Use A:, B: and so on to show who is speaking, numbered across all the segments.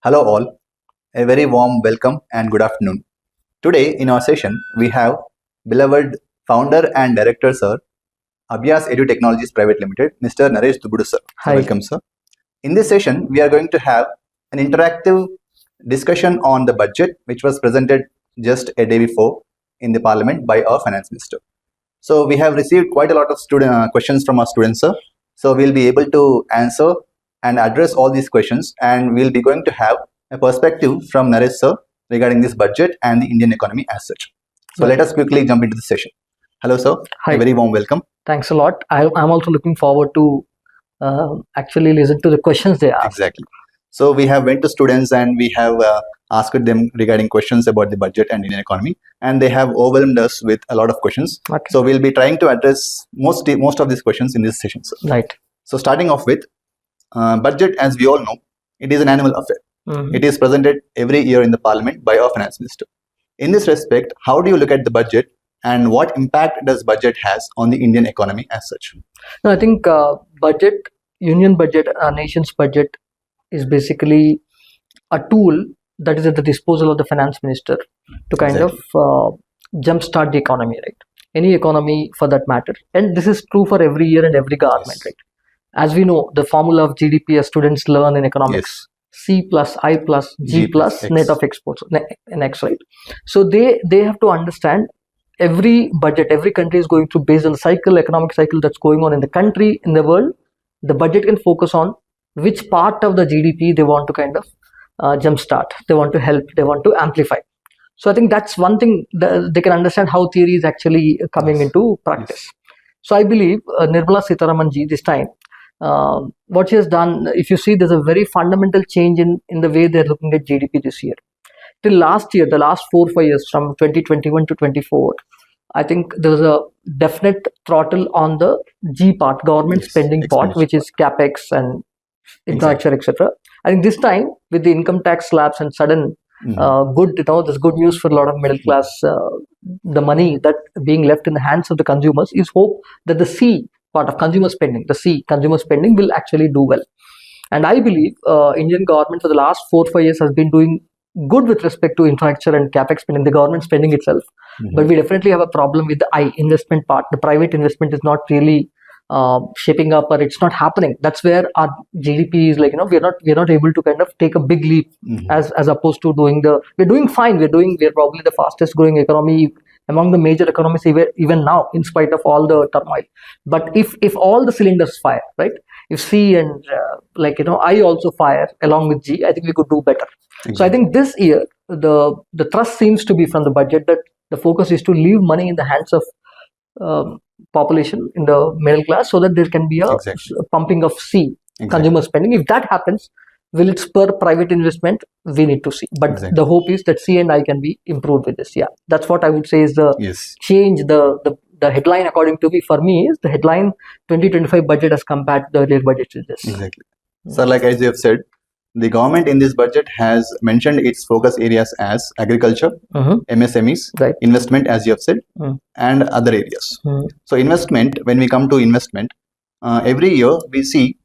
A: Hello all, a very warm welcome and good afternoon. Today in our session we have beloved founder and director sir, Abhyaas Edu Technologies Private Limited, Mr. Naresh Dubbudu sir.
B: Hi.
A: Welcome sir. In this session we are going to have an interactive discussion on the budget which was presented just a day before in the parliament by our finance minister. So we have received quite a lot of questions from our students sir. So we'll be able to answer and address all these questions, and we'll be going to have a perspective from Naresh sir regarding this budget and the Indian economy as such. So let us quickly jump into the session. Hello sir.
B: Hi.
A: A very warm welcome.
B: Thanks a lot. I'm also looking forward to actually listen to the questions they ask.
A: Exactly. So we have went to students and we have asked them regarding questions about the budget and Indian economy, and they have overwhelmed us with a lot of questions.
B: Okay.
A: So we'll be trying to address most of these questions in this session, sir.
B: Right.
A: So starting off with budget, as we all know, it is an annual affair. It is presented every year in the parliament by our finance minister. In this respect, how do you look at the budget and what impact does budget has on the Indian economy as such?
B: No, I think budget, union budget, our nation's budget is basically a tool that is at the disposal of the finance minister to kind of jumpstart the economy, right? Any economy for that matter. And this is true for every year and every government, right? As we know, the formula of GDP as students learn in economics, C plus I plus G plus
A: X.
B: net of exports, and X, right? So they have to understand every budget, every country is going through based on the cycle, economic cycle that's going on in the country, in the world. The budget can focus on which part of the GDP they want to kind of jumpstart, they want to help, they want to amplify. So I think that's one thing that they can understand how theory is actually coming into practice. So I believe Nirmala Sitharaman ji this time, what she has done, if you see, there's a very fundamental change in the way they're looking at GDP this year. Till last year, the last 4 or 5 years, from 2021 to 24, I think there was a definite throttle on the G part, government spending part, which is capex and infrastructure, etc. I think this time, with the income tax slabs and sudden good, there's good news for a lot of middle class. The money that being left in the hands of the consumers is hope that the C part of consumer spending, the C, consumer spending, will actually do well. And I believe Indian government for the last 4 or 5 years has been doing good with respect to infrastructure and capex spending, the government spending itself. But we definitely have a problem with the I, investment part. The private investment is not really shaping up, or it's not happening. That's where our GDP is like, we're not able to kind of take a big leap as opposed to we're doing fine. We're probably the fastest growing economy among the major economies even now, in spite of all the turmoil. But if all the cylinders fire, right? If C and I also fire along with G, I think we could do better. Exactly. So I think this year the thrust seems to be from the budget that the focus is to leave money in the hands of population in the middle class, so that there can be a pumping of C, consumer spending. If that happens, will it spur private investment? We need to see. But the hope is that C and I can be improved with this. Yeah, that's what I would say is the change. The headline, according to me, for me, is the headline 2025 budget as compared to the earlier budget.
A: Exactly. So, like as you have said, the government in this budget has mentioned its focus areas as agriculture, MSMEs, investment, as you have said, and other areas. So investment, when we come to investment, every year we see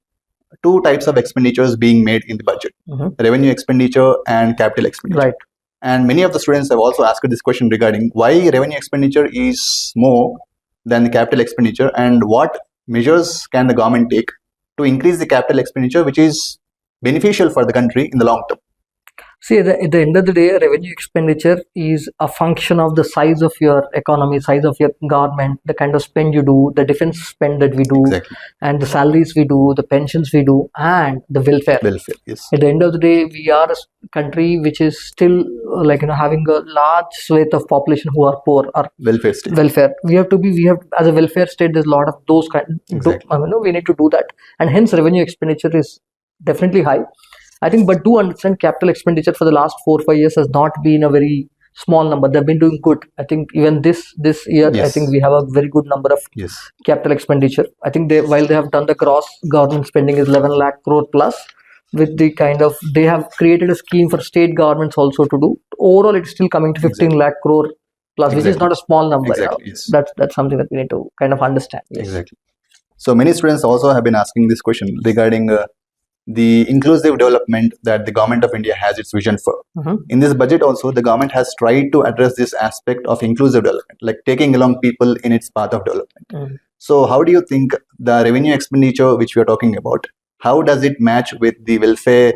A: 2 types of expenditures being made in the budget, revenue expenditure and capital expenditure.
B: Right.
A: And many of the students have also asked this question regarding why revenue expenditure is more than the capital expenditure, and what measures can the government take to increase the capital expenditure, which is beneficial for the country in the long term.
B: See, at the end of the day, revenue expenditure is a function of the size of your economy, size of your government, the kind of spend you do, the defense spend that we do, and the salaries we do, the pensions we do, and the welfare.
A: Yes.
B: At the end of the day, we are a country which is still having a large swathe of population who are poor or
A: welfare state.
B: We have as a welfare state, there's a lot of those kind. We need to do that, and hence revenue expenditure is definitely high. I think, but do understand, capital expenditure for the last 4 or 5 years has not been a very small number. They've been doing good. I think even this year, I think we have a very good number of capital expenditure. I think while they have done the gross government spending is 11 lakh crore plus, with the kind of, they have created a scheme for state governments also to do. Overall, it's still coming to 15 lakh crore plus, which is not a small number. That's something that we need to kind of understand.
A: Exactly. So many students also have been asking this question regarding the inclusive development that the government of India has its vision for. In this budget also, the government has tried to address this aspect of inclusive development, like taking along people in its path of development. So how do you think the revenue expenditure which we are talking about, how does it match with the welfare,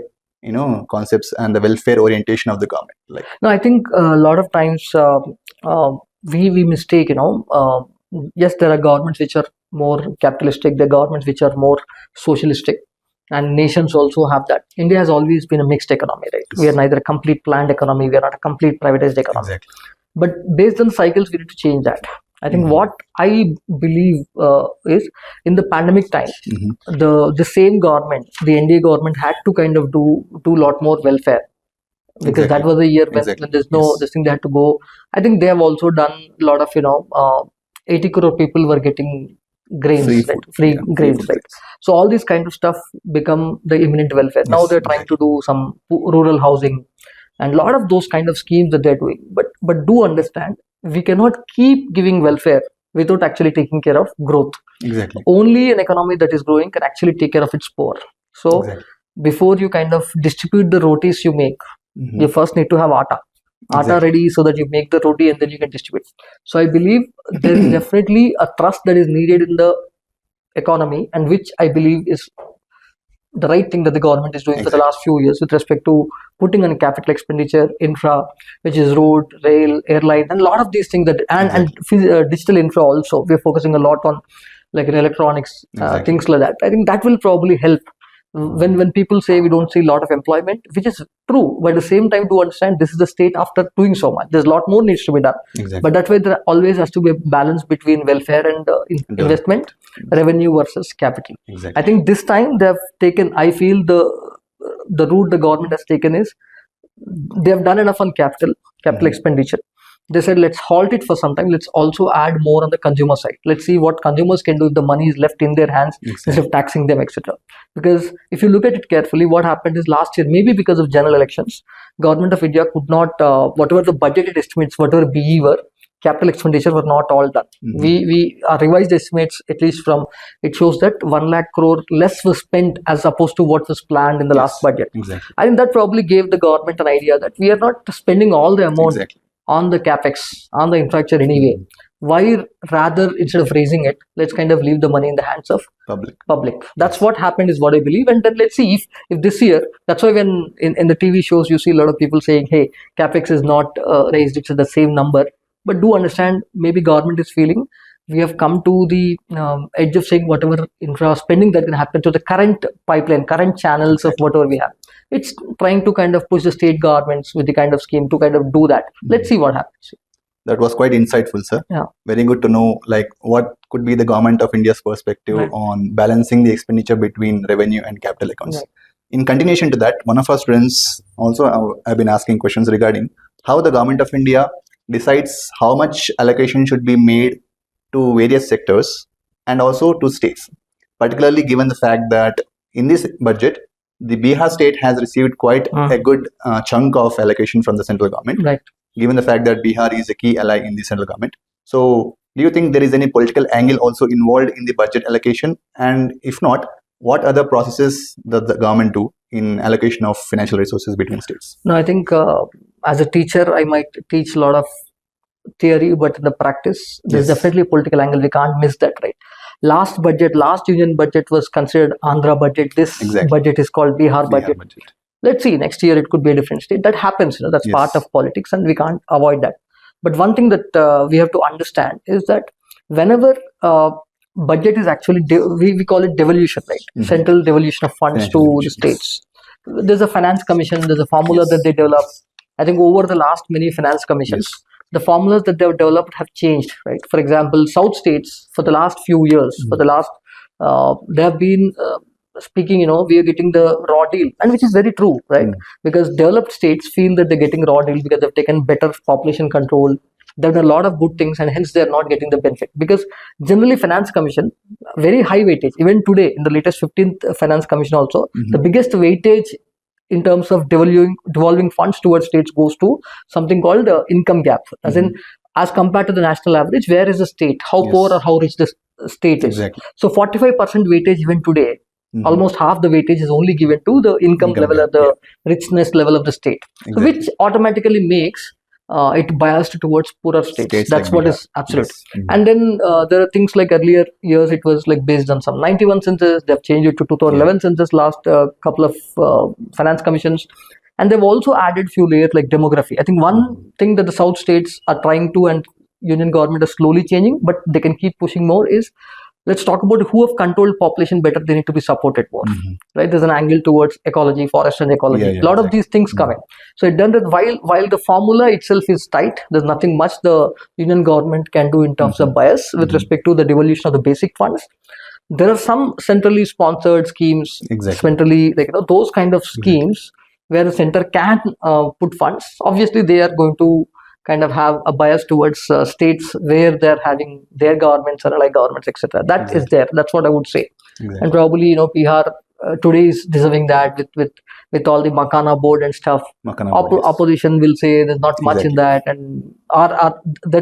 A: concepts and the welfare orientation of the government? Like,
B: No, I think a lot of times we mistake, yes, there are governments which are more capitalistic, there are governments which are more socialistic, and nations also have that. India has always been a mixed economy, right? We are neither a complete planned economy, we are not a complete privatized economy.
A: exactly.
B: But based on cycles, we need to change that. I think what I believe is in the pandemic time, the same government, the NDA government, had to kind of do a lot more welfare, because that was a year when there's no this thing, they had to go. I think they have also done a lot of 80 crore people were getting grains, free grains, right? So all these kind of stuff become the imminent welfare. Now they're trying to do some rural housing and a lot of those kind of schemes that they're doing. But do understand, we cannot keep giving welfare without actually taking care of growth.
A: Exactly.
B: Only an economy that is growing can actually take care of its poor. So before you kind of distribute the rotis you make, you first need to have atta ready so that you make the roti and then you can distribute. So I believe there is definitely a trust that is needed in the economy, and which I believe is the right thing that the government is doing for the last few years with respect to putting on capital expenditure, infra, which is road, rail, airline, and a lot of these things that and digital infra also. We're focusing a lot on like electronics, things like that. I think that will probably help. When people say we don't see a lot of employment, which is true, but at the same time, to understand this is the state after doing so much, there's a lot more needs to be done. But that way there always has to be a balance between welfare and investment, revenue versus capital. I think this time they have taken, I feel the route the government has taken is they have done enough on capital expenditure. They said, let's halt it for some time. Let's also add more on the consumer side. Let's see what consumers can do if the money is left in their hands instead of taxing them, etc. Because if you look at it carefully, what happened is last year, maybe because of general elections, Government of India could not, whatever the budgeted estimates, whatever BE were, capital expenditure were not all done. We revised estimates, at least from, it shows that 1 lakh crore less was spent as opposed to what was planned in the last budget. I think that probably gave the government an idea that we are not spending all the amount on the capex, on the infrastructure anyway. Why rather, instead of raising it, let's kind of leave the money in the hands of public. That's what happened is what I believe. And then let's see if this year, that's why when in the TV shows you see a lot of people saying, hey, capex is not raised, it's at the same number. But do understand, maybe government is feeling we have come to the edge of saying whatever infra spending that can happen to the current pipeline, current channels of whatever we have. It's trying to kind of push the state governments with the kind of scheme to kind of do that. Let's see what happens.
A: That was quite insightful, sir.
B: Yeah.
A: Very good to know, like, what could be the government of India's perspective on balancing the expenditure between revenue and capital accounts. In continuation to that, one of our students also have been asking questions regarding how the government of India decides how much allocation should be made to various sectors and also to states, particularly given the fact that in this budget, the Bihar state has received quite a good chunk of allocation from the central government, given the fact that Bihar is a key ally in the central government. So do you think there is any political angle also involved in the budget allocation? And if not, what other processes does the government do in allocation of financial resources between states?
B: No, I think as a teacher, I might teach a lot of theory, but in the practice, there's definitely a political angle. We can't miss that, right? Last union budget was considered Andhra budget. This budget is called Bihar budget. Let's see, next year it could be a different state. That happens, that's part of politics and we can't avoid that. But one thing that we have to understand is that whenever budget is actually, we call it devolution, right? Central devolution of funds to the states. There's a finance commission, there's a formula that they develop. I think over the last many finance commissions, the formulas that they've developed have changed, right? For example, South states for the last few years, they have been speaking, we are getting the raw deal, and which is very true, right? Because developed states feel that they're getting raw deal because they've taken better population control. They've done a lot of good things and hence they're not getting the benefit. Because generally finance commission, very high weightage. Even today, in the latest 15th finance commission also, the biggest weightage in terms of devolving funds towards states goes to something called income gap, as in as compared to the national average, where is the state, how poor or how rich the state is. So 45% weightage even today Almost half the weightage is only given to the income level or the richness level of the state, so which automatically makes it biased towards poorer states. That's what is absolute. And then there are things like earlier years it was like based on some 91 census. They've changed it to 2011 census last couple of finance commissions, and they've also added few layers like demography. I think one thing that the south states are trying to, and union government is slowly changing, but they can keep pushing more, is let's talk about who have controlled population better. They need to be supported more, right? There's an angle towards ecology, forest and ecology. A lot of these things come in. So it done that while the formula itself is tight, there's nothing much the union government can do in terms of bias with respect to the devolution of the basic funds. There are some centrally sponsored schemes, centrally, like, those kind of schemes where the center can put funds. Obviously, they are going to kind of have a bias towards states where they're having their governments or allied governments, etc. That is there. That's what I would say. And probably, Bihar today is deserving that with all the Makana board and stuff. Opposition will say there's not much in that, and the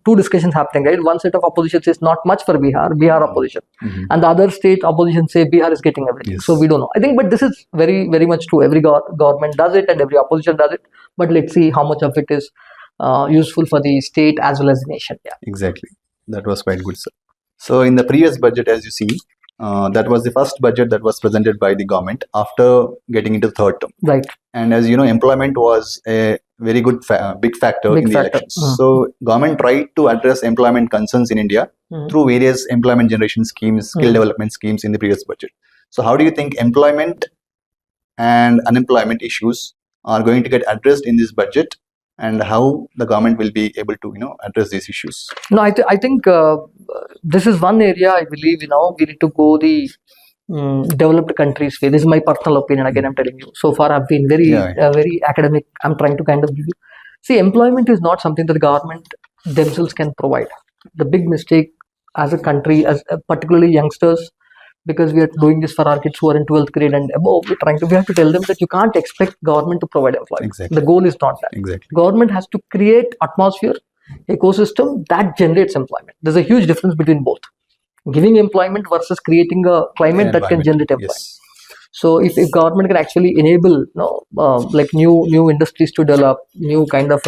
B: two discussions happening, right? One set of opposition says not much for Bihar opposition, and the other state opposition say Bihar is getting everything. So we don't know. I think, but this is very, very much true. Every government does it, and every opposition does it. But let's see how much of it is useful for the state as well as the nation.
A: Exactly. That was quite good, sir. So in the previous budget, as you see, that was the first budget that was presented by the government after getting into the third term.
B: Right.
A: And as you know, employment was a very good big factor in the elections. So government tried to address employment concerns in India through various employment generation schemes, skill development schemes in the previous budget. So how do you think employment and unemployment issues are going to get addressed in this budget, and how the government will be able to address these issues?
B: No, I think this is one area I believe we need to go the developed countries way. This is my personal opinion. Again, I'm telling you. So far, I've been very very academic. I'm trying to kind of give you. See, employment is not something that the government themselves can provide. The big mistake as a country, as particularly youngsters, because we are doing this for our kids who are in 12th grade and above, we have to tell them that you can't expect government to provide employment. The goal is not that. Government has to create atmosphere, ecosystem that generates employment. There's a huge difference between both. Giving employment versus creating a climate that can generate employment. So if government can actually enable like new industries to develop, new kind of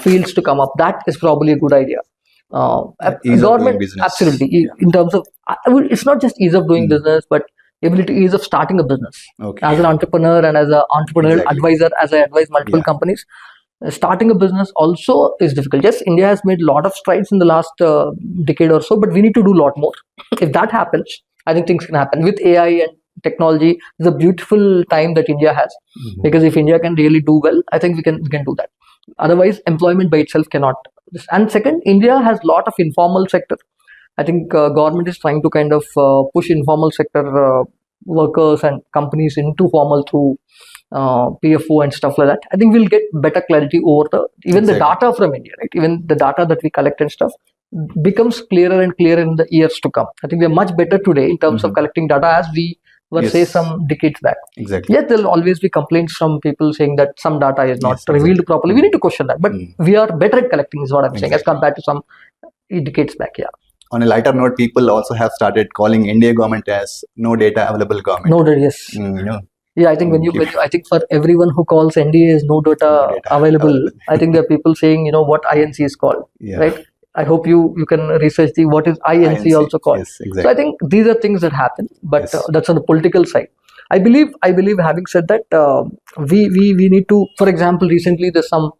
B: fields to come up, that is probably a good idea. Government, absolutely, in terms of it's not just ease of doing business, but ability, ease of starting a business. As an entrepreneur and as an entrepreneurial advisor, as I advise multiple companies, starting a business also is difficult. Yes, India has made a lot of strides in the last decade or so, but we need to do a lot more. If that happens, I think things can happen with AI and technology. It's a beautiful time that India has, because if India can really do well, I think we can do that. Otherwise, employment by itself cannot. And second, India has a lot of informal sector. I think government is trying to kind of push informal sector workers and companies into formal through PFO and stuff like that. I think we'll get better clarity over the data from India, right? Even the data that we collect and stuff becomes clearer and clearer in the years to come. I think we are much better today in terms of collecting data as we were say some decades back.
A: Yes,
B: there will always be complaints from people saying that some data is not revealed properly. We need to question that, but we are better at collecting is what I'm saying as compared to some decades back.
A: On a lighter note, people also have started calling India government as no data available government.
B: No data, yes. I think I think for everyone who calls NDA is no data available, I think there are people saying what INC is called, right? I hope you can research what is INC also called.
A: Yes, exactly.
B: So I think these are things that happen, but that's on the political side. I believe having said that, we need to, for example, recently there's some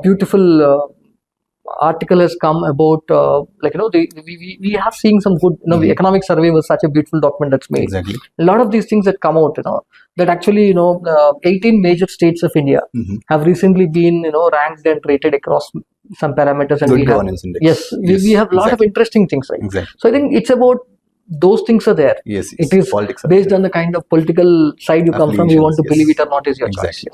B: beautiful article has come about we have seen some good the economic survey was such a beautiful document that's made. A lot of these things that come out that actually 18 major states of India have recently been ranked and rated across some parameters, and
A: good governance index.
B: We have a lot of interesting things, right? So I think it's about those things are there.
A: It
B: is based on the kind of political side you come from. You want to believe it or not is your choice.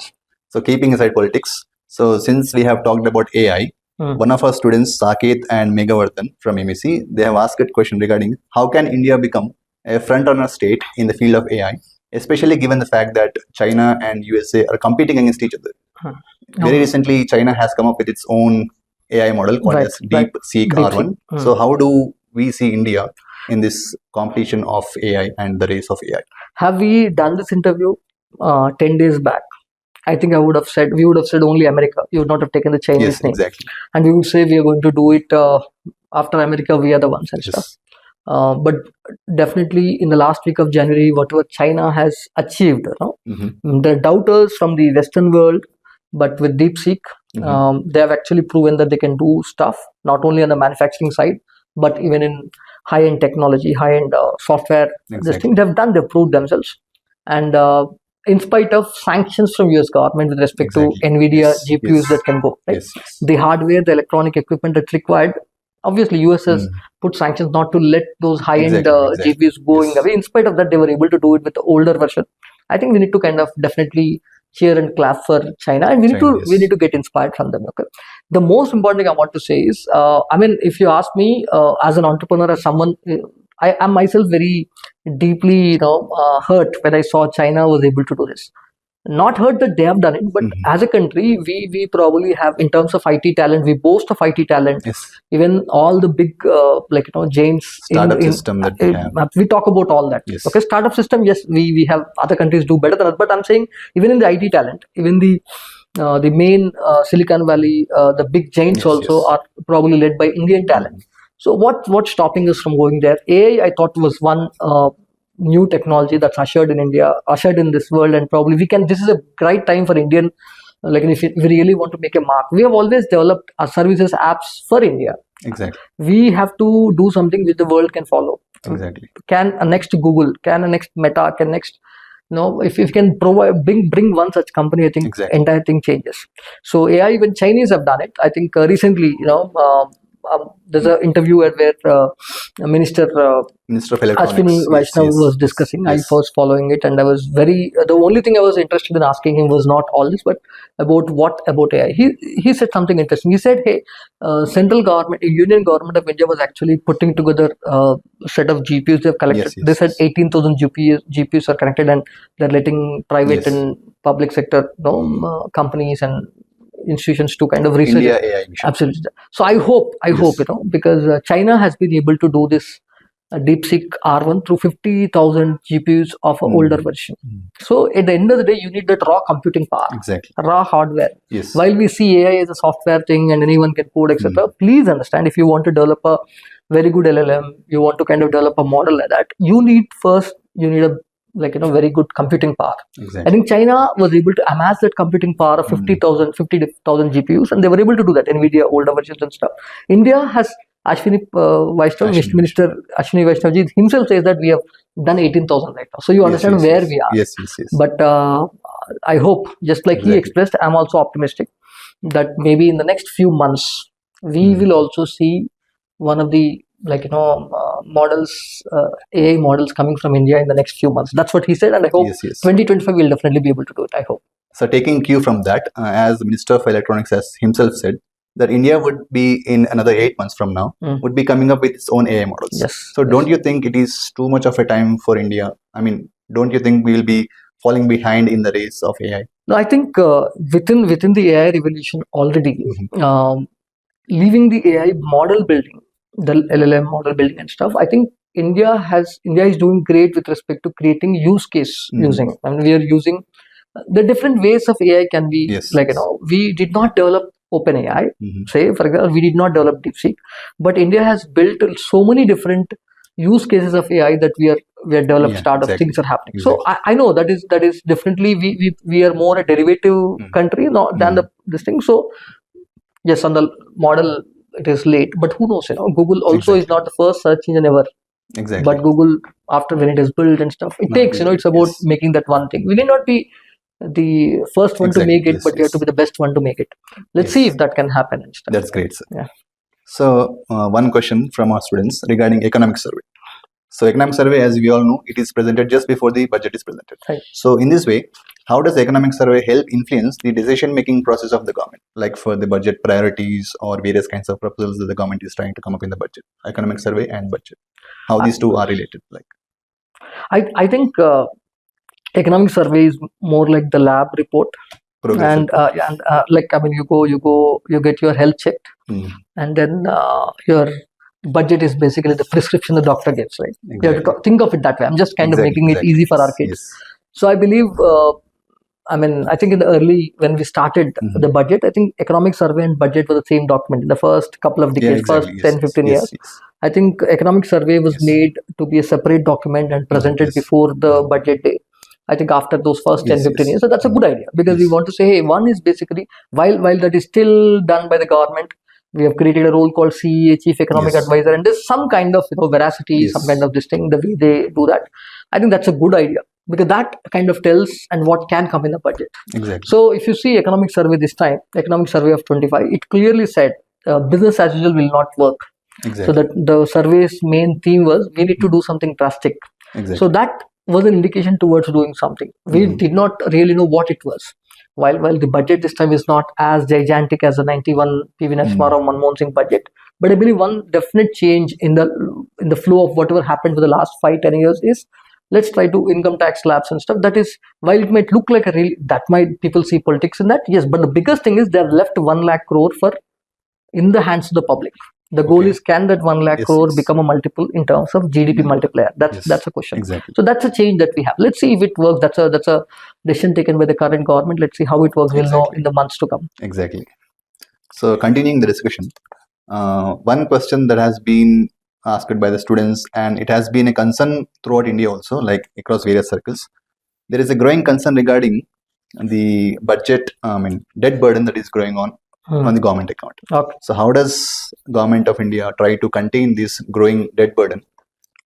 A: So keeping aside politics, so since we have talked about AI, one of our students, Saket and Megavardhan from MEC, they have asked a question regarding how can India become a front-runner state in the field of AI, especially given the fact that China and USA are competing against each other. Very recently, China has come up with its own AI model called as DeepSeek R1. So how do we see India in this competition of AI and the race of AI?
B: Have we done this interview 10 days back? I think we would have said only America. You would not have taken the Chinese
A: Yes,
B: name.
A: exactly.
B: And we would say we are going to do it after America, we are the ones and
A: Yes.
B: stuff. But definitely in the last week of January, whatever China has achieved, the doubters from the Western world, but with DeepSeek, they have actually proven that they can do stuff, not only on the manufacturing side, but even in high-end technology, high-end software. This
A: Exactly.
B: thing they've proved themselves. And in spite of sanctions from US government with respect
A: Exactly.
B: to NVIDIA
A: Yes,
B: GPUs
A: yes.
B: that can go, right?
A: Yes, yes.
B: The hardware, the electronic equipment that's required. Obviously, US has put sanctions not to let those high-end
A: Exactly.
B: GPUs going
A: Yes.
B: away. In spite of that, they were able to do it with the older version. I think we need to kind of definitely cheer and clap for China, and we need to get inspired from them. Okay. The most important thing I want to say is, I mean, if you ask me, as an entrepreneur, as someone, I am myself very deeply, hurt when I saw China was able to do this. Not hurt that they have done it, but as a country, we probably have, in terms of IT talent, we boast of IT talent.
A: Yes.
B: Even all the big, giants
A: Startup system that we have.
B: we talk about all that.
A: Yes.
B: Okay, startup system, yes, we have other countries do better than us, but I'm saying even in the IT talent, even the main Silicon Valley, the big giants also are probably led by Indian talent. So what's stopping us from going there? AI, I thought, was one new technology that's ushered in this world, and probably this is a great time for Indian, if we really want to make a mark. We have always developed our services, apps for India.
A: Exactly.
B: We have to do something which the world can follow.
A: Exactly.
B: Can a next Google, can a next Meta, can next, if you can bring one such company, I think entire thing changes. So AI, even Chinese have done it. I think recently, there's an interview where Minister of Ashwini Vaishnav was discussing.
A: Yes.
B: I was following it, and I was the only thing I was interested in asking him was not all this, but about AI. He said something interesting. He said, hey, central government, Union government of India was actually putting together a set of GPUs they've collected. They said 18,000 GPUs are connected, and they're letting private and public sector companies and institutions to kind of research
A: India AI mission.
B: Absolutely. So I hope, because China has been able to do this DeepSeek R1 through 50,000 GPUs of an older version. So at the end of the day, you need that raw computing power, raw hardware.
A: Yes.
B: While we see AI as a software thing and anyone can code, etc., please understand, if you want to develop a very good LLM, you want to kind of develop a model like that, you need a very good computing power. I think China was able to amass that computing power of 50,000 GPUs, and they were able to do that, NVIDIA older versions and stuff. India has Minister Ashwini Vaishnav himself says that we have done 18,000 right now. So you understand where we are.
A: Yes.
B: But I hope, just like he expressed, I'm also optimistic that maybe in the next few months, we will also see one of the models, AI models coming from India in the next few months. That's what he said, and I hope 2025 we'll definitely be able to do it. I hope.
A: So taking cue from that, as the Minister of Electronics has himself said, that India would be in another 8 months from now, would be coming up with its own AI models.
B: Yes.
A: So don't you think it is too much of a time for India? I mean, don't you think we will be falling behind in the race of AI?
B: No, I think within the AI revolution already, leaving the AI model building, the LLM model building and stuff, I think India is doing great with respect to creating use case using. I mean, we are using the different ways of AI can be we did not develop OpenAI, say for example, we did not develop DeepSeek, but India has built so many different use cases of AI that we are developed startups, things are happening. So I know that is differently. We are more a derivative country than this thing. So yes, on the model it is late, but who knows? Google also is not the first search engine ever. But Google, after when it is built and stuff, it takes. It's about making that one thing. We may not be the first one to make it, but you have to be the best one to make it. Let's see if that can happen and stuff.
A: That's great, sir.
B: Yeah.
A: So one question from our students regarding economic survey. So economic survey, as we all know, it is presented just before the budget is presented.
B: Right.
A: So in this way, how does economic survey help influence the decision-making process of the government, like for the budget priorities or various kinds of proposals that the government is trying to come up in the budget? Economic survey and budget, how these two are related?
B: I think economic survey is more like the lab report, and you get your health checked, and then budget is basically the prescription the doctor gives, right? You have to
A: Exactly.
B: think of it that way. I'm just kind of making it easy for our kids.
A: Yes.
B: So I believe, I think in the early, when we started the budget, I think economic survey and budget were the same document in the first couple of decades, first 10, 15 years. I think economic survey was made to be a separate document and presented before the budget day. I think after those first 10, 15 years. So that's a good idea, because we want to say, hey, one is basically, while that is still done by the government, we have created a role called CEA, Chief Economic Advisor, and there's some kind of veracity, some kind of this thing, the way they do that. I think that's a good idea, because that kind of tells and what can come in the budget.
A: Exactly.
B: So if you see economic survey this time, economic survey of 25, it clearly said business as usual will not work.
A: Exactly.
B: So that the survey's main theme was, we need to do something drastic.
A: Exactly.
B: So that was an indication towards doing something. We did not really know what it was. While the budget this time is not as gigantic as the 91 PV Narasimha Rao Manmohan Singh budget, but I believe one definite change in the flow of whatever happened for the last 5-10 years is, let's try to income tax slabs and stuff. That is, while it might look like that might people see politics in that, yes, but the biggest thing is they have left 1 lakh crore in the hands of the public. The goal is, can that 1 lakh crore become a multiple in terms of GDP multiplier? That's a question.
A: Exactly.
B: So that's a change that we have. Let's see if it works. That's a decision taken by the current government. Let's see how it works. We'll know in the months to come.
A: Exactly. So continuing the discussion, one question that has been asked by the students, and it has been a concern throughout India also, like across various circles. There is a growing concern regarding the budget, debt burden that is growing on the government account.
B: Okay.
A: So how does government of India try to contain this growing debt burden,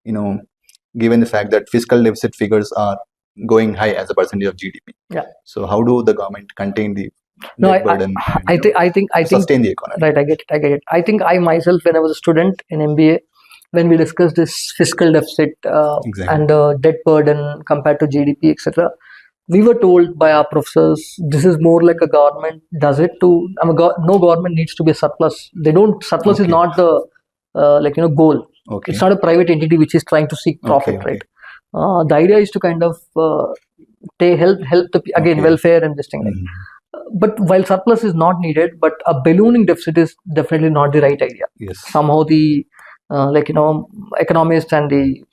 A: given the fact that fiscal deficit figures are going high as a percentage of GDP?
B: Yeah.
A: So how do the government contain the debt burden
B: I think
A: sustain the economy?
B: Right, I get it. I think I myself, when I was a student in MBA, when we discussed this fiscal deficit and the debt burden compared to GDP, etc., we were told by our professors, this is more like a government does it to, no government needs to be a surplus. Surplus is not the goal.
A: Okay.
B: It's not a private entity which is trying to seek profit, right? The idea is to kind of help the welfare and this thing. Right? But while surplus is not needed, but a ballooning deficit is definitely not the right idea.
A: Yes.
B: Somehow the economists and the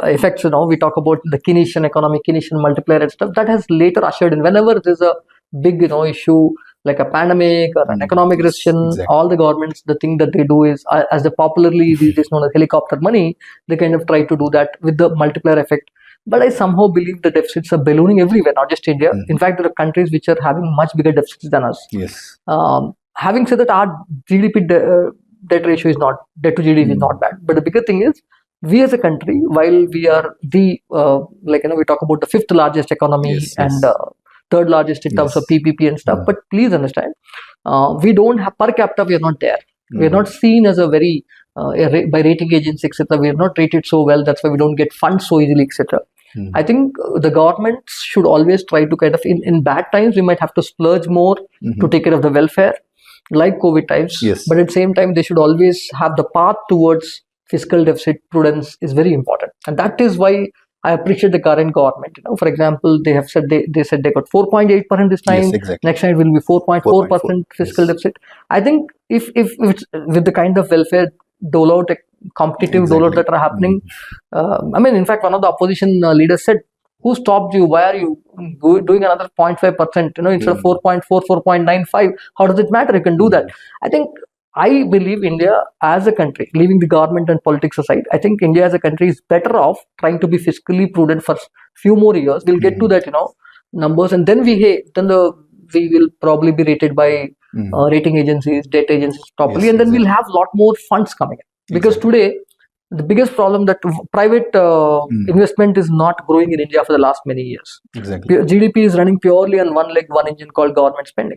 B: effects, we talk about the Keynesian economy, Keynesian multiplier and stuff, that has later ushered in. Whenever there's a big issue like a pandemic or an economic recession, all the governments, the thing that they do is, as they popularly these days known as helicopter money, they kind of try to do that with the multiplier effect. But I somehow believe the deficits are ballooning everywhere, not just India. In fact, there are countries which are having much bigger deficits than us.
A: Yes.
B: Having said that, our GDP debt ratio is not, debt to GDP is not bad. But the bigger thing is, we as a country, while we are we talk about the 5th largest economy and 3rd largest in terms of PPP and stuff, but please understand, we don't have, per capita, we are not there. We are not seen as a very, by rating agencies, etc. We are not rated so well. That's why we don't get funds so easily, etc. I think the government should always try to kind of, in bad times, we might have to splurge more to take care of the welfare, like COVID times. But at the same time, they should always have the path towards fiscal deficit prudence is very important, and that is why I appreciate the current government. For example, they have said they said they got 4.8% this time. Next time it will be 4.4% fiscal deficit. I think if it's, with the kind of welfare dole out, competitive dole out that are happening, in fact, one of the opposition leaders said, "Who stopped you? Why are you doing another 0.5%? Instead of 4.4, 4.95? How does it matter? You can do that." I believe India as a country, leaving the government and politics aside, I think India as a country is better off trying to be fiscally prudent for few more years. We'll get to that, numbers, and then we will probably be rated by rating agencies, debt agencies properly, and then we'll have a lot more funds coming in. Because today, the biggest problem that private investment is not growing in India for the last many years. GDP is running purely on one leg, one engine called government spending.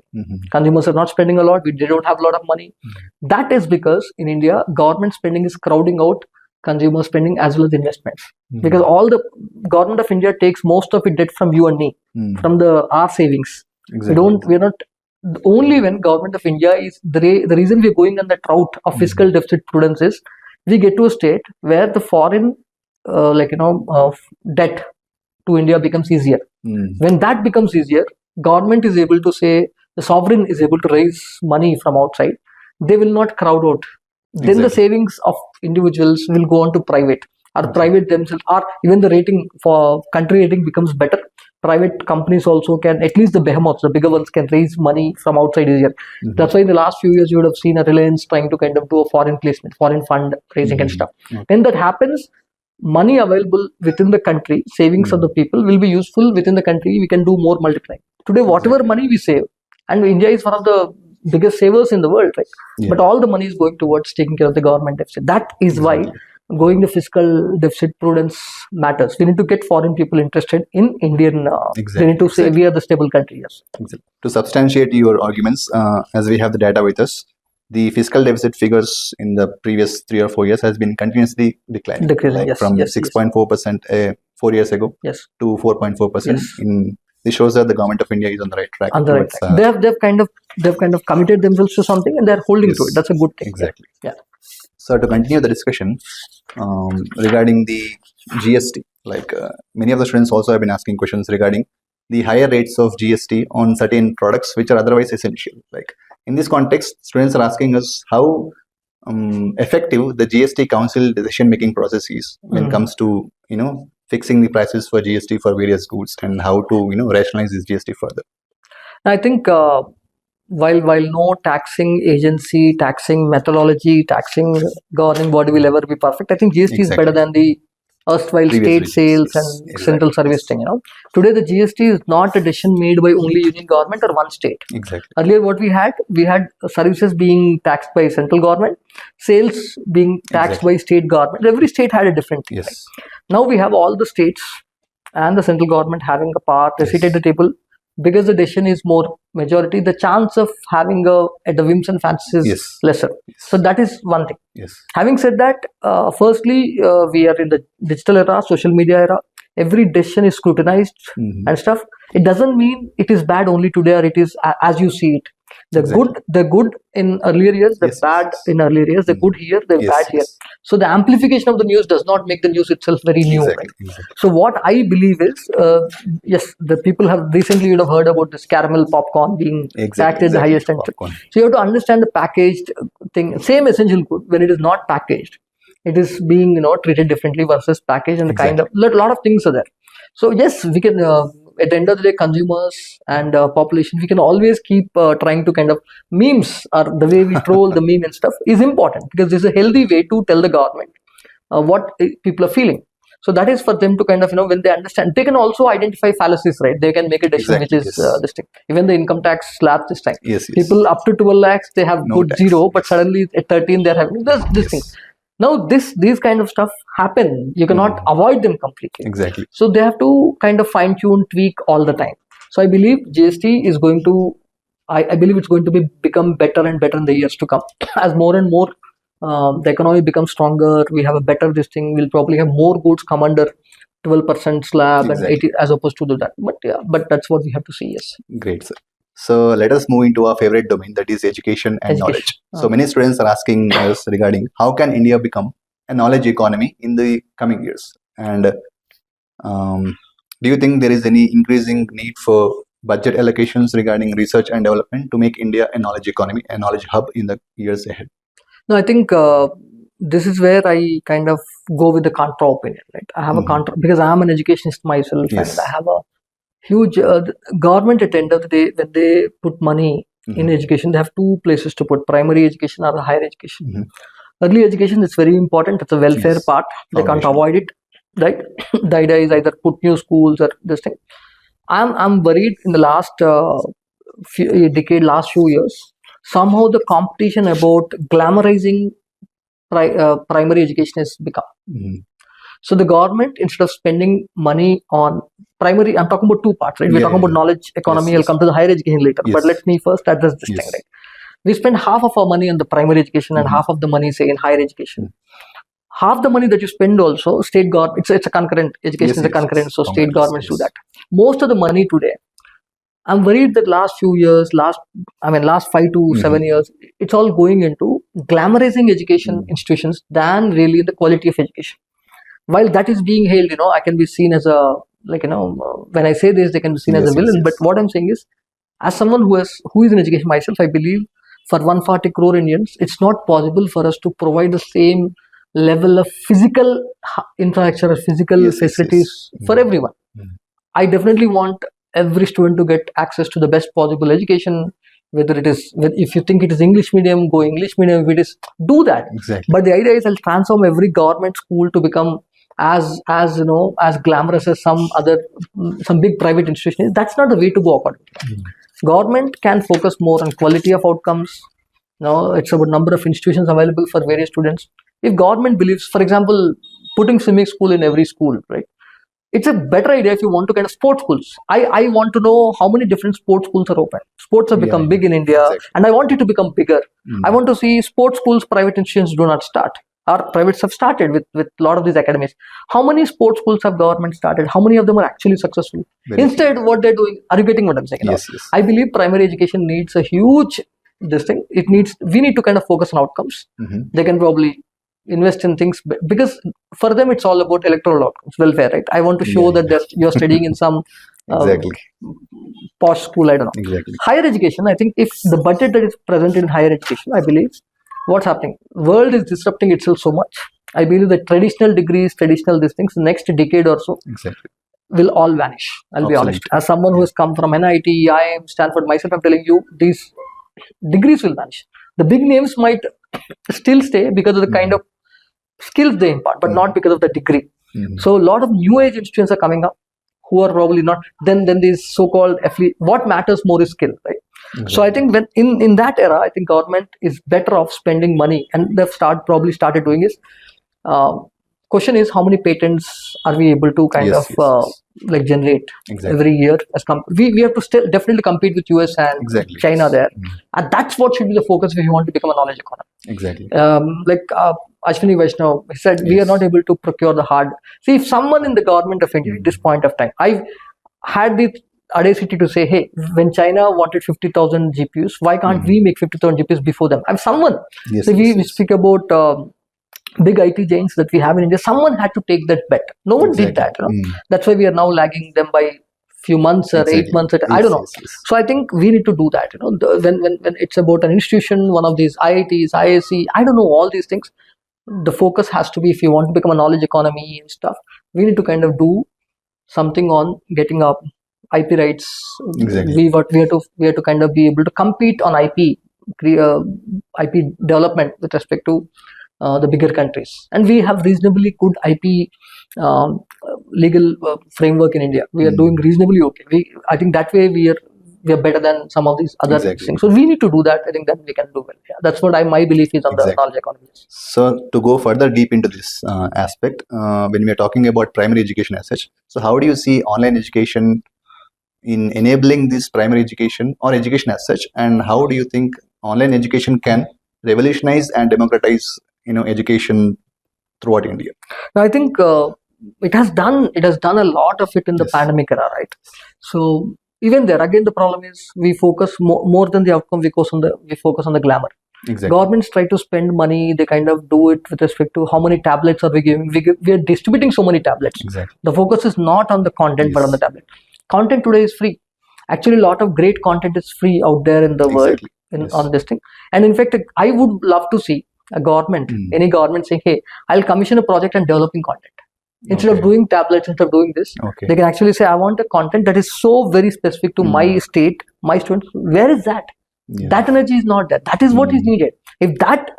B: Consumers are not spending a lot. They don't have a lot of money. That is because in India, government spending is crowding out consumer spending as well as investments. Because all the government of India takes most of its debt from you and me, from our savings. We're not. Only when government of India is the reason we're going on that route of fiscal deficit prudence is, we get to a state where the foreign debt to India becomes easier. When that becomes easier, government is able to say, the sovereign is able to raise money from outside. They will not crowd out then the
A: Exactly.
B: savings of individuals will go on to private, or private themselves, or even the rating for country rating becomes better. Private companies also can, at least the behemoths, the bigger ones, can raise money from outside easier. That's why in the last few years you would have seen a Reliance trying to kind of do a foreign placement, foreign fund raising and stuff. When that happens, money available within the country, savings of the people will be useful within the country. We can do more multiplying. Today, whatever money we save, and India is one of the biggest savers in the world, right? But all the money is going towards taking care of the government deficit. That is why going the fiscal deficit prudence matters. We need to get foreign people interested in Indian. We need to say we are the stable country. Yes.
A: Exactly. To substantiate your arguments, as we have the data with us, the fiscal deficit figures in the previous 3 or 4 years has been continuously declining,
B: Decreasing, yes,
A: from
B: yes,
A: 6.4% 4 years ago
B: Yes.
A: to 4.4%.
B: Yes.
A: This shows that the government of India is on the right track.
B: On the right track. They've kind of committed themselves to something and they're holding to it. That's a good thing.
A: Exactly.
B: Yeah.
A: So to continue the discussion regarding the GST, many of the students also have been asking questions regarding the higher rates of GST on certain products which are otherwise essential. In this context, students are asking us how effective the GST Council decision-making process is when it comes to fixing the prices for GST for various goods, and how to rationalize this GST further.
B: I think while no taxing agency, taxing methodology, taxing governing body will ever be perfect, I think GST is better than the erstwhile state sales and central service thing. Today the GST is not a decision made by only union government or one state.
A: Exactly.
B: Earlier what we had services being taxed by central government, sales being taxed by state government. Every state had a different thing. Right? Now we have all the states and the central government having a part, a seat at the table. Because the decision is more majority, the chance of having at the whims and fancies is lesser. So that is one thing. Having said that, firstly, we are in the digital era, social media era. Every decision is scrutinized and stuff. It doesn't mean it is bad only today, or it is as you see it. The good in earlier years, the bad in earlier years, the good here, the bad here. So the amplification of the news does not make the news itself very new. Right? So what I believe is, yes, the people have recently, you would have heard about this caramel popcorn being taxed at the highest end. So you have to understand the packaged thing. Same essential good, when it is not packaged, it is being treated differently versus packaged, and the kind of lot of things are there. So yes, we can. At the end of the day, consumers and population, we can always keep trying to kind of memes, or the way we troll the meme and stuff is important, because this is a healthy way to tell the government what people are feeling. So that is for them to kind of, when they understand, they can also identify fallacies, right? They can make a decision which is this thing. Even the income tax slab this time. People up to 12 lakhs, they have good zero, but suddenly at 13, they're having this thing. Now, these kind of stuff happen. You cannot avoid them completely.
A: Exactly.
B: So they have to kind of fine tune, tweak all the time. So I believe GST is going to, I believe it's going to become better and better in the years to come. As more and more the economy becomes stronger, we have a better this thing. We'll probably have more goods come under 12% slab and 80 as opposed to that. But that's what we have to see. Yes.
A: Great, sir. So let us move into our favorite domain, that is education and knowledge. So many students are asking us regarding how can India become a knowledge economy in the coming years, and do you think there is any increasing need for budget allocations regarding research and development to make India a knowledge economy, a knowledge hub in the years ahead?
B: No, I think this is where I kind of go with the contra opinion. Right? I have a contra, because I am an educationist myself, and I have a huge government at the end of the day, when they put money in education, they have two places to put: primary education or higher education. Early education is very important. It's a welfare part. They can't avoid it, right? The idea is either put new schools or this thing. I'm worried in the last last few years, somehow the competition about glamorizing primary education has become. So the government, instead of spending money on primary, I'm talking about two parts, right? We're talking about knowledge economy. I'll come to the higher education later. But let me first address this thing, right? We spend half of our money on the primary education and half of the money, say, in higher education. Half the money that you spend also, state government, it's a concurrent, education is a concurrent, so state governments do that. Most of the money today, I'm worried that last 5 to 7 years, it's all going into glamorizing education institutions than really the quality of education. While that is being hailed, I can be seen as a, when I say this, they can be seen as a villain. But what I'm saying is, as someone who is in education myself, I believe for 140 crore Indians, it's not possible for us to provide the same level of physical infrastructure or physical facilities for everyone. I definitely want every student to get access to the best possible education, whether it is, if you think it is English medium, go English medium. If it is, do that.
A: Exactly.
B: But the idea is I'll transform every government school to become as glamorous as some big private institution is. That's not the way to go about it. Government can focus more on quality of outcomes. It's about number of institutions available for various students. If government believes, for example, putting swimming school in every school, right? It's a better idea if you want to kind of sports schools. I want to know how many different sports schools are open. Sports have become big in India, and I want it to become bigger. I want to see sports schools, private institutions do not start. Our privates have started with a lot of these academies. How many sports schools have government started? How many of them are actually successful? Instead, what they're doing, are you getting what I'm saying?
A: Yes.
B: I believe primary education needs a huge we need to kind of focus on outcomes. They can probably invest in things, because for them it's all about electoral outcomes, welfare, right? I want to show that you're studying in some posh school, I don't know.
A: Exactly.
B: Higher education, I think if the budget that is present in higher education, I believe what's happening, world is disrupting itself so much. I believe that traditional degrees, these things, next decade or so will all vanish. I'll be honest. As someone who has come from NIT, IIM, Stanford, myself, I'm telling you, these degrees will vanish. The big names might still stay because of the kind of skills they impart, but not because of the degree. So a lot of new age institutions are coming up who are probably not. Then these so-called what matters more is skill, right? So I think when in that era, I think government is better off spending money, and they've probably started doing is. Question is, how many patents are we able to kind of generate every year? We have to still definitely compete with US and China there, and that's what should be the focus if you want to become a knowledge economy.
A: Exactly.
B: Ashwini Vaishnav said, we are not able to procure the hard. See, if someone in the government of India at this point of time, I've had the audacity to say, hey, when China wanted 50,000 GPUs, why can't we make 50,000 GPUs before them? I'm someone. We speak about big IT giants that we have in India. Someone had to take that bet. No one did that. That's why we are now lagging them by few months or 8 months. I don't know. So I think we need to do that. When it's about an institution, one of these IITs, ISC, I don't know, all these things. The focus has to be, if you want to become a knowledge economy and stuff, we need to kind of do something on getting up IP rights. We have to kind of be able to compete on IP development with respect to the bigger countries, and we have reasonably good IP legal framework in India. We are doing reasonably okay. I think that way we are better than some of these other things. So we need to do that. I think that we can do well. That's what my belief is on the knowledge economy.
A: So to go further deep into this aspect, when we are talking about primary education as such, so how do you see online education in enabling this primary education or education as such, and how do you think online education can revolutionize and democratize education throughout India?
B: Now, I think it has done a lot of it in the pandemic era, right? So even there, again, the problem is we focus more than the outcome. We focus on the glamour. Governments try to spend money. They kind of do it with respect to how many tablets are we giving. We are distributing so many tablets. The focus is not on the content, but on the tablet. Content today is free. Actually, a lot of great content is free out there in the world on this thing. And in fact, I would love to see a government, any government saying, hey, I'll commission a project on developing content. Instead of doing tablets, instead of doing this, they can actually say, I want a content that is so very specific to my state, my students. Where is that? That energy is not there. That is what is needed. If that,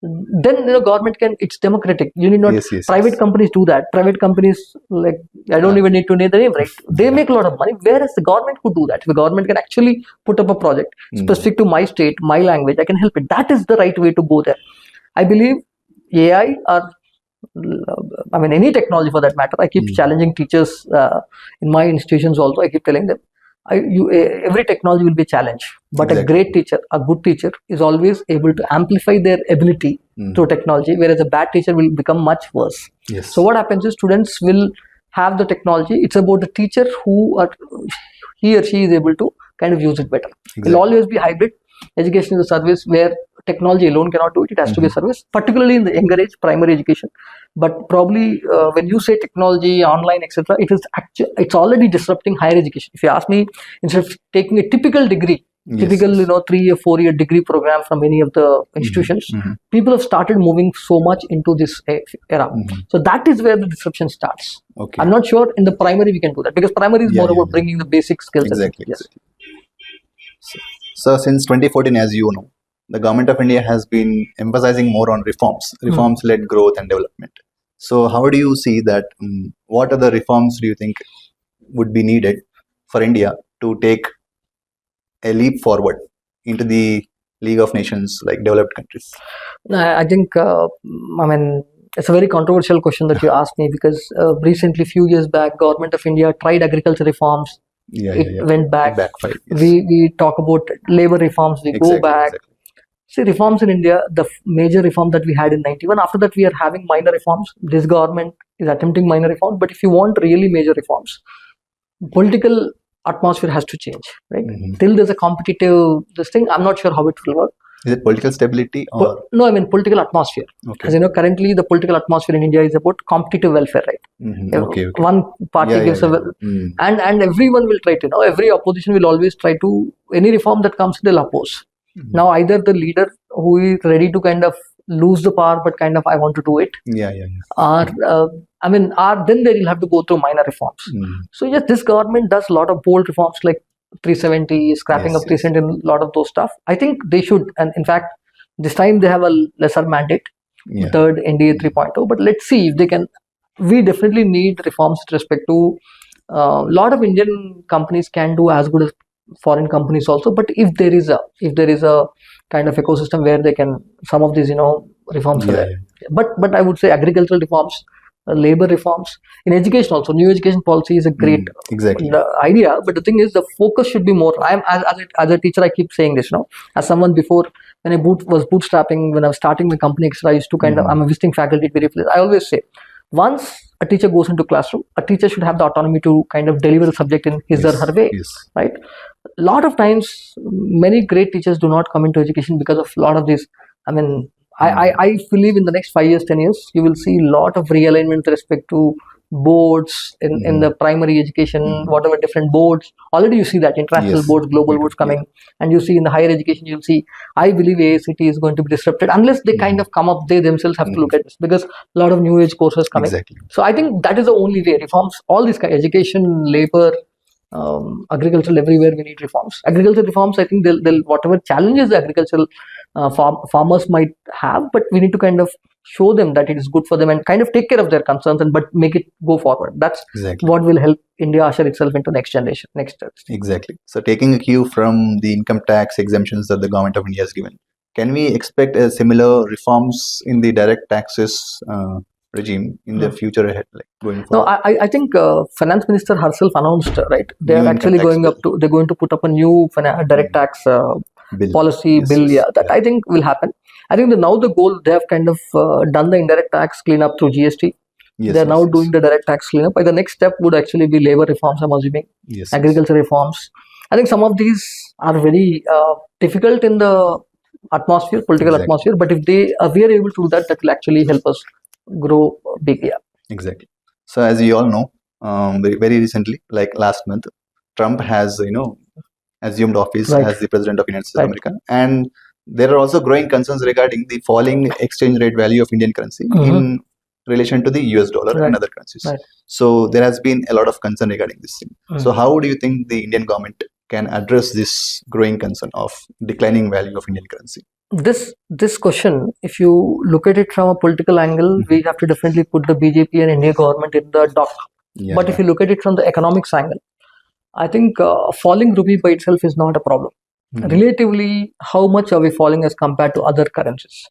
B: then government can, it's democratic. You need not, private companies do that. Private companies, like, I don't even need to name the name, right? They make a lot of money, whereas the government could do that. The government can actually put up a project specific to my state, my language, I can help it. That is the right way to go there. I believe AI or any technology for that matter. I keep challenging teachers in my institutions also. I keep telling them, every technology will be a challenge, but a great teacher, a good teacher is always able to amplify their ability through technology, whereas a bad teacher will become much worse. So what happens is students will have the technology. It's about the teacher he or she is able to kind of use it better. It will always be hybrid. Education is a service where technology alone cannot do it. It has to be a service, particularly in the younger age, primary education. But probably when you say technology, online, etc., it's already disrupting higher education. If you ask me, instead of taking a typical degree typical 3 or 4 year degree program from any of the institutions. People have started moving so much into this era. So that is where the disruption starts.
A: Okay.
B: I'm not sure in the primary we can do that, because primary is more about bringing the basic skills.
A: Exactly. So since 2014, as you know, the government of India has been emphasizing more on reforms-led growth and development. So how do you see that? What other reforms do you think would be needed for India to take a leap forward into the League of Nations, like developed countries?
B: I think, it's a very controversial question that you asked me, because recently, few years back, government of India tried agriculture reforms. It went back.
A: Backfired, yes.
B: We talk about labor reforms. We go back. See, reforms in India, the major reform that we had in 91. After that, we are having minor reforms. This government is attempting minor reforms. But if you want really major reforms, political atmosphere has to change, right? Till there's a competitive thing, I'm not sure how it will work.
A: Is it political stability or?
B: No, I mean political atmosphere. As you know, currently the political atmosphere in India is about competitive welfare, right? One party gives and everyone will try to, every opposition will always try to, any reform that comes, they'll oppose. Now either the leader who is ready to kind of lose the power, but kind of I want to do it, or then they will have to go through minor reforms. So yes, this government does a lot of bold reforms like 370, scrapping up 370, a lot of those stuff. I think they should, and in fact, this time they have a lesser mandate, third NDA 3.0. But let's see if they can. We definitely need reforms with respect to a lot of Indian companies can do as good as foreign companies also. But if there is a kind of ecosystem where they can, some of these reforms are there. But I would say agricultural reforms, labor reforms, in education also, new education policy is a great idea. But the thing is, the focus should be more. As a teacher, I keep saying this. As someone before, when I was bootstrapping, when I was starting my company, I used to I'm a visiting faculty at various places. I always say, once a teacher goes into classroom, a teacher should have the autonomy to kind of deliver the subject in his or her way, right? A lot of times, many great teachers do not come into education because of a lot of this. I believe in the next 5 years, 10 years, you will see a lot of realignment with respect to boards in the primary education, whatever different boards. Already you see that international boards, global boards coming, and you see in the higher education, you'll see, I believe AICT is going to be disrupted unless they kind of come up, they themselves have to look at this, because a lot of new age courses coming. So I think that is the only way. Reforms, all these kind, education, labor, agriculture, everywhere we need reforms. Agriculture reforms, I think they'll whatever challenges the agricultural farmers might have, but we need to kind of show them that it is good for them and kind of take care of their concerns, but make it go forward. That's what will help India usher itself into next generation, next step.
A: So taking a cue from the income tax exemptions that the government of India has given, can we expect a similar reforms in the direct taxes regime in the future ahead, like going forward?
B: No, I think finance minister herself announced, right? They are actually going they're going to put up a new direct tax policy bill. That I think will happen. I think now the goal, they have kind of done the indirect tax cleanup through GST. They're now doing the direct tax cleanup. But the next step would actually be labor reforms, I'm assuming. Agriculture reforms. I think some of these are very difficult in the atmosphere, political atmosphere. But if we are able to do that, that will actually help us grow big.
A: So as you all know, very recently, like last month, Trump has assumed office as the president of United States of America, and there are also growing concerns regarding the falling exchange rate value of Indian currency in relation to the US dollar and other currencies. So there has been a lot of concern regarding this thing. So how do you think the Indian government can address this growing concern of declining value of Indian currency?
B: This question, if you look at it from a political angle, we have to definitely put the BJP and India government in the dock. But if you look at it from the economics angle, I think falling rupee by itself is not a problem. Relatively, how much are we falling as compared to other currencies?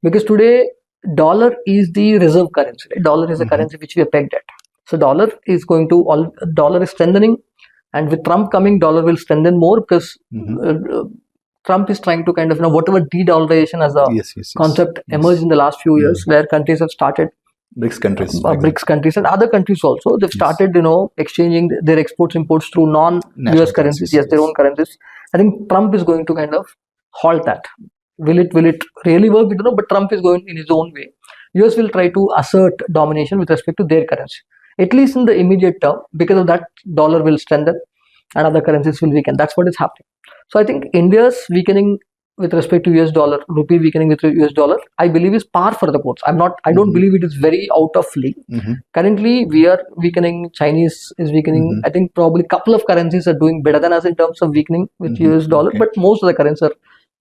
B: Because today, dollar is the reserve currency. Right? Dollar is a currency which we are pegged at. So dollar is strengthening, and with Trump coming, dollar will strengthen more, because Trump is trying to kind of, whatever de-dollarization as a concept emerged in the last few years, where countries have started,
A: BRICS countries,
B: BRICS countries and other countries also, they've started, exchanging their exports, imports through non-US currencies, their own currencies. I think Trump is going to kind of halt that. Will it really work? We don't know, but Trump is going in his own way. US will try to assert domination with respect to their currency, at least in the immediate term. Because of that, dollar will strengthen. and other currencies will weaken. That's what is happening. So I think India's weakening with respect to US dollar, rupee weakening with US dollar, I believe is par for the course. I don't believe it is very out of league. Currently, we are weakening. Chinese is weakening. I think probably a couple of currencies are doing better than us in terms of weakening with US dollar, but most of the currencies are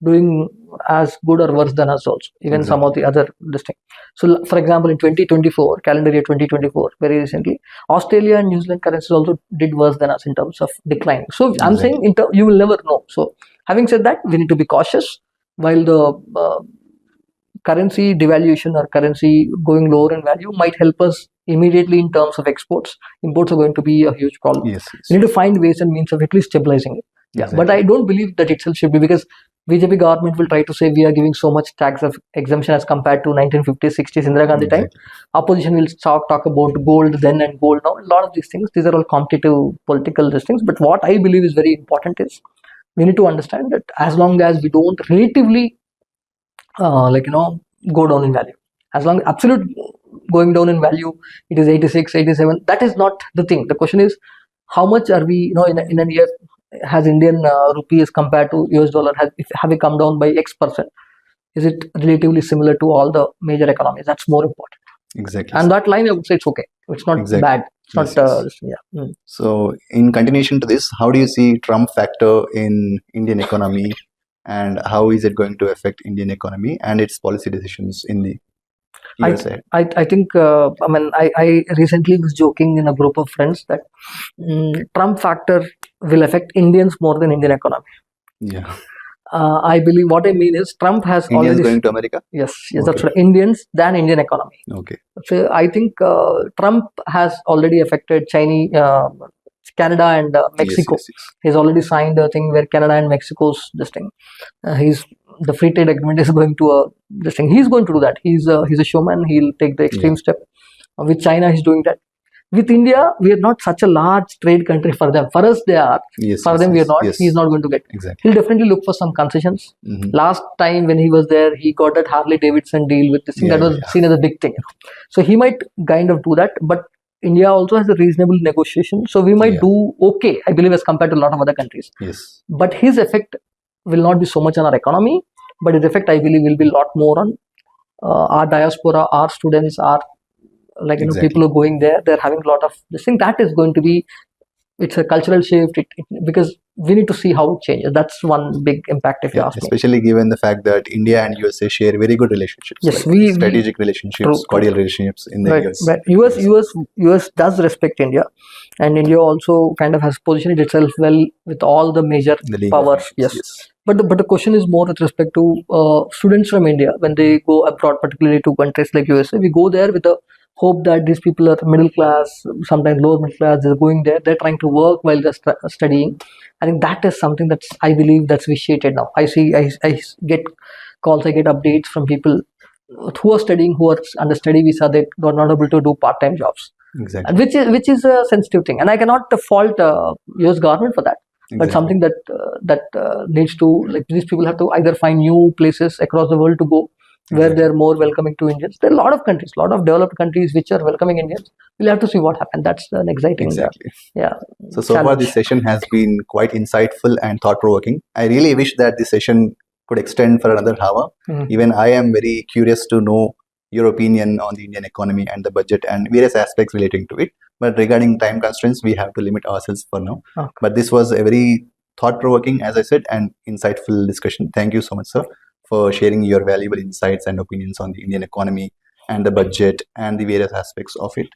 B: doing as good or worse than us also, even some of the other listing. So for example, in 2024, calendar year 2024, very recently, Australia and New Zealand currencies also did worse than us in terms of decline. So I'm saying you will never know. So having said that, we need to be cautious while the currency devaluation or currency going lower in value might help us immediately in terms of exports. Imports are going to be a huge problem.
A: Yes.
B: We need to find ways and means of at least stabilizing it. Yeah, but I don't believe that itself should be, because BJP government will try to say we are giving so much tax of exemption as compared to 1950s, 60s, Indira Gandhi time. Opposition will talk about gold then and gold now. A lot of these things, these are all competitive political things. But what I believe is very important is we need to understand that as long as we don't relatively go down in value, as long as absolute going down in value, it is 86, 87, that is not the thing. The question is how much are we, in a year, has Indian rupee as compared to US dollar, have we come down by X%? Is it relatively similar to all the major economies? That's more important.
A: Exactly.
B: And that line, I would say it's okay. It's not bad. It's not.
A: So in continuation to this, how do you see Trump factor in Indian economy, and how is it going to affect Indian economy and its policy decisions in the USA?
B: I think, I recently was joking in a group of friends that Trump factor will affect Indians more than Indian economy.
A: Yeah.
B: I believe what I mean is Trump has
A: Indians
B: already
A: going to America?
B: Yes, that's right. Indians than Indian economy.
A: Okay.
B: So I think Trump has already affected Canada and Mexico.
A: Yes.
B: He's already signed a thing where Canada and Mexico's this thing. The free trade agreement is going to this thing. He's going to do that. He's a showman. He'll take the extreme step. With China, he's doing that. With India, we are not such a large trade country for them. For us, they are. For them, we are not.
A: Yes.
B: He's not going to get.
A: Exactly.
B: He'll definitely look for some concessions. Last time when he was there, he got that Harley Davidson deal with this thing that was seen as a big thing. So he might kind of do that. But India also has a reasonable negotiation. So we might do okay, I believe, as compared to a lot of other countries.
A: Yes.
B: But his effect will not be so much on our economy. But his effect, I believe, will be a lot more on our diaspora, our students, our people who are going there. They're having a lot of this thing. That is going to be, it's a cultural shift because we need to see how it changes. That's one big impact if you ask me.
A: Especially given the fact that India and USA share very good relationships.
B: Yes,
A: strategic relationships, cordial relationships in the US.
B: Right. US does respect India, and India also kind of has positioned itself well with all the major powers. Yes. But the question is more with respect to students from India when they go abroad, particularly to countries like USA. We go there with the hope that these people are middle class, sometimes lower middle class. They're going there. They're trying to work while they're studying. I think that is something I believe that's vitiated now. I get calls, I get updates from people who are studying, who are under study visa. They are not able to do part-time jobs.
A: Exactly.
B: Which is a sensitive thing, and I cannot fault US government for that. But something that needs to, these people have to either find new places across the world to go where they're more welcoming to Indians. There are a lot of countries, a lot of developed countries which are welcoming Indians. We'll have to see what happens. That's an exciting
A: So far this session has been quite insightful and thought-provoking. I really wish that this session could extend for another hour. Even I am very curious to know your opinion on the Indian economy and the budget and various aspects relating to it. But regarding time constraints, we have to limit ourselves for now. Okay. But this was a very thought-provoking, as I said, and insightful discussion. Thank you so much, sir, for sharing your valuable insights and opinions on the Indian economy and the budget and the various aspects of it.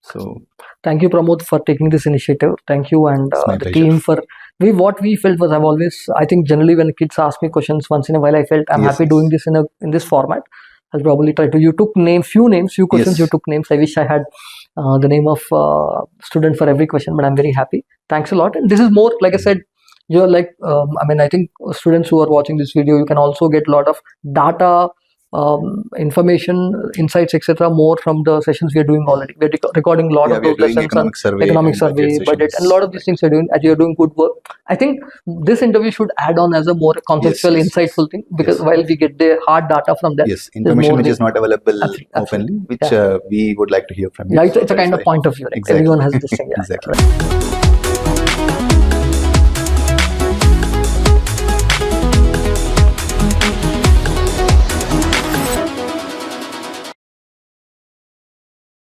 A: So,
B: thank you, Pramod, for taking this initiative. Thank you, and the team for what we felt was I think generally when kids ask me questions once in a while, I felt I'm happy doing this in this format. I'll probably try to. You took few questions. You took names. I wish I had the name of student for every question, but I'm very happy. Thanks a lot. And this is more, like I said, you're like, I think students who are watching this video, you can also get a lot of data, information, insights, etc. more from the sessions we are doing already. We're recording a lot of those lessons on economic survey, budget, and a lot of these things you're doing good work. I think this interview should add on as a more conceptual, insightful thing, because while we get the hard data from that,
A: information which is not available openly, which we would like to hear from you.
B: Yeah, it's a kind of point of view. Everyone has this thing.
A: Exactly.